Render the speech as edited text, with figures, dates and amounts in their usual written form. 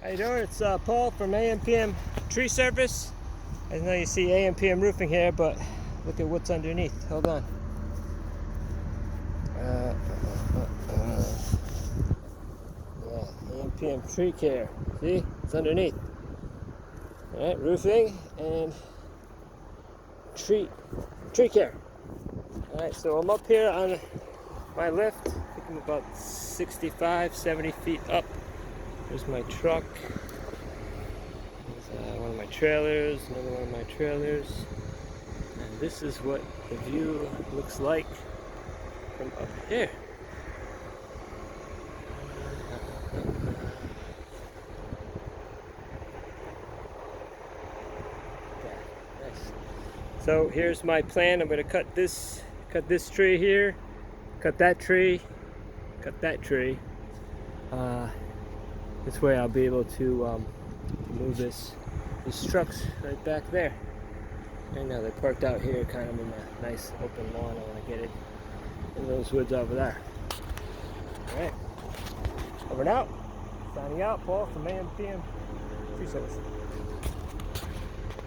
How you doing? It's Paul from AM/PM Tree Service. I know you see AM/PM roofing here, but look at what's underneath. Hold on. Yeah, AM/PM Tree Care. See? It's underneath. Alright, roofing and tree care. Alright, so I'm up here on my lift. I think I'm about 65, 70 feet up. There's my truck. There's one of my trailers, another one of my trailers. And this is what the view looks like from up here. Nice. So here's my plan. I'm going to cut this tree here, cut that tree, cut that tree. This way I'll be able to move these trucks right back there. Right now they're parked out here kind of in a nice open lawn. I want to get it in those woods over there. Alright, over and out. Signing out, Paul from AM/PM Tree Service.